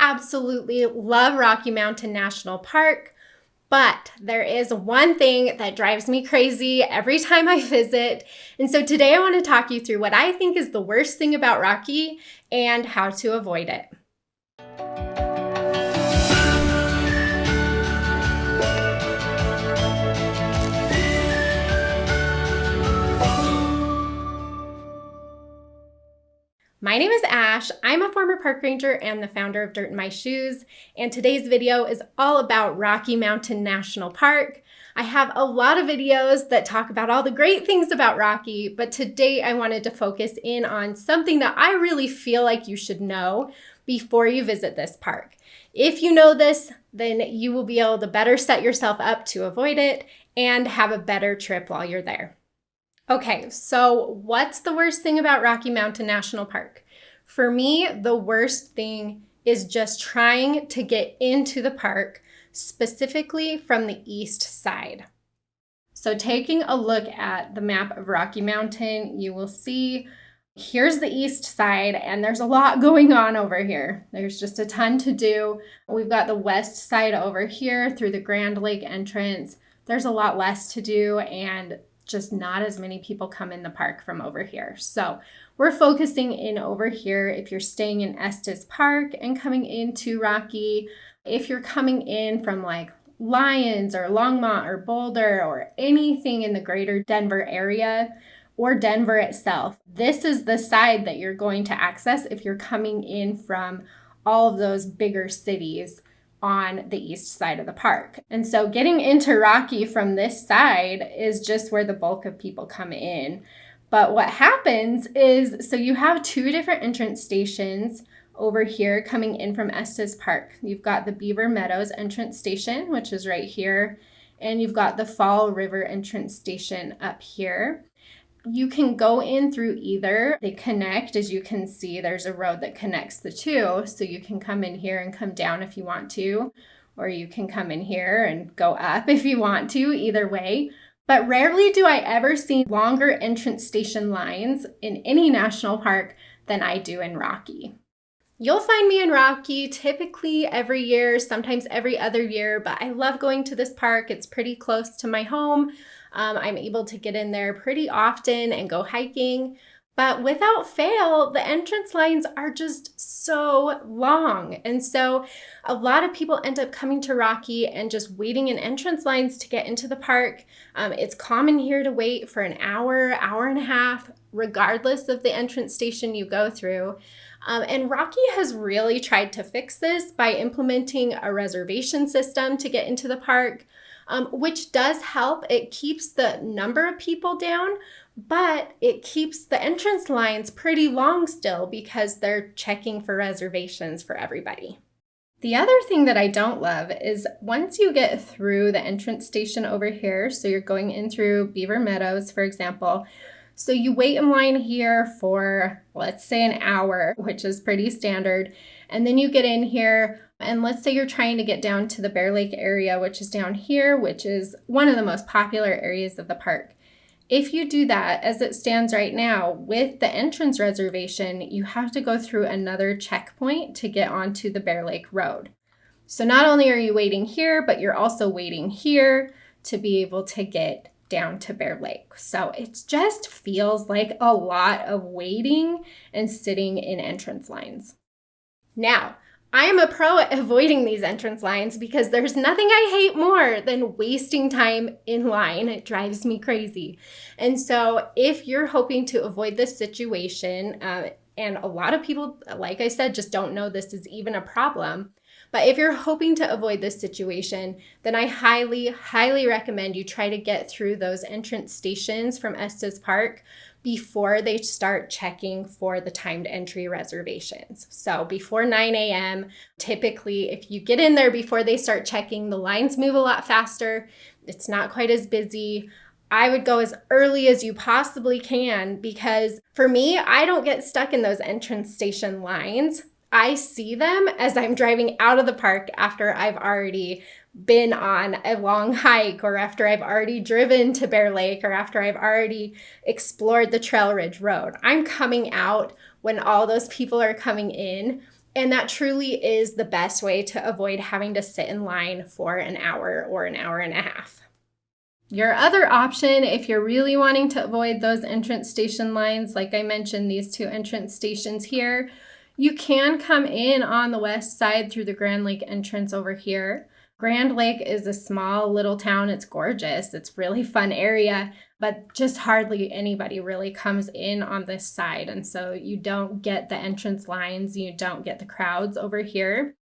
absolutely love Rocky Mountain National Park, but there is one thing that drives me crazy every time I visit. And so today I want to talk you through what I think is the worst thing about Rocky and how to avoid it. My name is Ash. I'm a former park ranger and the founder of Dirt in My Shoes, and today's video is all about Rocky Mountain National Park. I have a lot of videos that talk about all the great things about Rocky, but today I wanted to focus in on something that I really feel like you should know before you visit this park. If you know this, then you will be able to better set yourself up to avoid it and have a better trip while you're there. Okay, so what's the worst thing about Rocky Mountain National Park? For me, the worst thing is just trying to get into the park, specifically from the east side. So taking a look at the map of Rocky Mountain, you will see here's the east side, and there's a lot going on over here. There's just a ton to do. We've got the west side over here through the Grand Lake entrance. There's a lot less to do, and just not as many people come in the park from over here. So we're focusing in over here if you're staying in Estes Park and coming into Rocky. If you're coming in from like Lyons or Longmont or Boulder or anything in the greater Denver area or Denver itself, this is the side that you're going to access if you're coming in from all of those bigger cities on the east side of the park. And so getting into Rocky from this side is just where the bulk of people come in. But what happens is, so you have two different entrance stations over here coming in from Estes Park. You've got the Beaver Meadows entrance station, which is right here, and you've got the Fall River entrance station up here. You can go in through either. They connect, as you can see, there's a road that connects the two. So you can come in here and come down if you want to, or you can come in here and go up if you want to, either way. But rarely do I ever see longer entrance station lines in any national park than I do in Rocky. You'll find me in Rocky typically every year, sometimes every other year, but I love going to this park. It's pretty close to my home. I'm able to get in there pretty often and go hiking, but without fail, the entrance lines are just so long. And so a lot of people end up coming to Rocky and just waiting in entrance lines to get into the park. It's common here to wait for an hour, hour and a half, regardless of the entrance station you go through. And Rocky has really tried to fix this by implementing a reservation system to get into the park, which does help. It keeps the number of people down, but it keeps the entrance lines pretty long still because they're checking for reservations for everybody. The other thing that I don't love is once you get through the entrance station over here, so you're going in through Beaver Meadows, for example, so you wait in line here for, let's say, an hour, which is pretty standard. And then you get in here, and let's say you're trying to get down to the Bear Lake area, which is down here, which is one of the most popular areas of the park. If you do that, as it stands right now, with the entrance reservation, you have to go through another checkpoint to get onto the Bear Lake Road. So not only are you waiting here, but you're also waiting here to be able to get down to Bear Lake. So it just feels like a lot of waiting and sitting in entrance lines. Now, I am a pro at avoiding these entrance lines because there's nothing I hate more than wasting time in line. It drives me crazy. And so if you're hoping to avoid this situation, and a lot of people, like I said, just don't know this is even a problem, but if you're hoping to avoid this situation, then I highly, highly recommend you try to get through those entrance stations from Estes Park before they start checking for the timed entry reservations. So before 9 a.m., typically if you get in there before they start checking, the lines move a lot faster. It's not quite as busy. I would go as early as you possibly can because for me, I don't get stuck in those entrance station lines. I see them as I'm driving out of the park after I've already been on a long hike, or after I've already driven to Bear Lake, or after I've already explored the Trail Ridge Road. I'm coming out when all those people are coming in, And that truly is the best way to avoid having to sit in line for an hour or an hour and a half. Your other option, if you're really wanting to avoid those entrance station lines, like I mentioned, these two entrance stations here, you can come in on the west side through the Grand Lake entrance over here. Grand Lake is a small little town. It's gorgeous. It's a really fun area, but just hardly anybody really comes in on this side. And so you don't get the entrance lines, you don't get the crowds over here.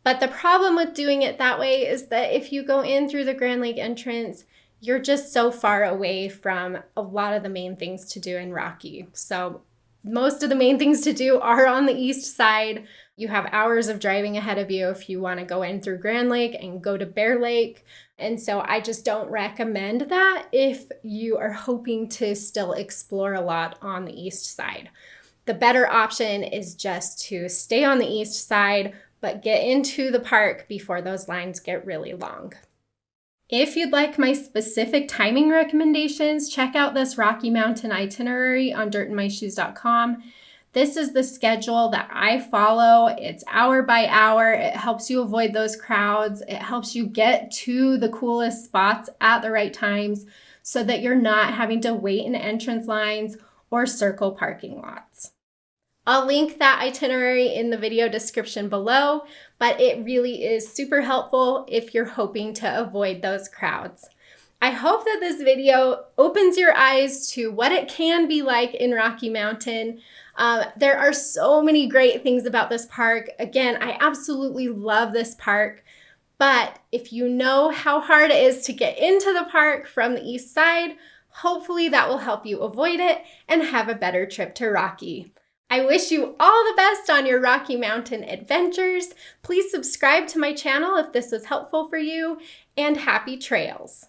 But the problem with doing it that way is that if you go in through the Grand Lake entrance, you're just so far away from a lot of the main things to do in Rocky. So most of the main things to do are on the east side. You have hours of driving ahead of you if you want to go in through Grand Lake and go to Bear Lake. And so I just don't recommend that if you are hoping to still explore a lot on the east side. The better option is just to stay on the east side, but get into the park before those lines get really long. If you'd like my specific timing recommendations, check out this Rocky Mountain itinerary on dirtandmyshoes.com. This is the schedule that I follow. It's hour by hour. It helps you avoid those crowds. It helps you get to the coolest spots at the right times so that you're not having to wait in entrance lines or circle parking lots. I'll link that itinerary in the video description below, but it really is super helpful if you're hoping to avoid those crowds. I hope that this video opens your eyes to what it can be like in Rocky Mountain. There are so many great things about this park. Again, I absolutely love this park, but if you know how hard it is to get into the park from the east side, hopefully that will help you avoid it and have a better trip to Rocky. I wish you all the best on your Rocky Mountain adventures. Please subscribe to my channel if this was helpful for you, and happy trails.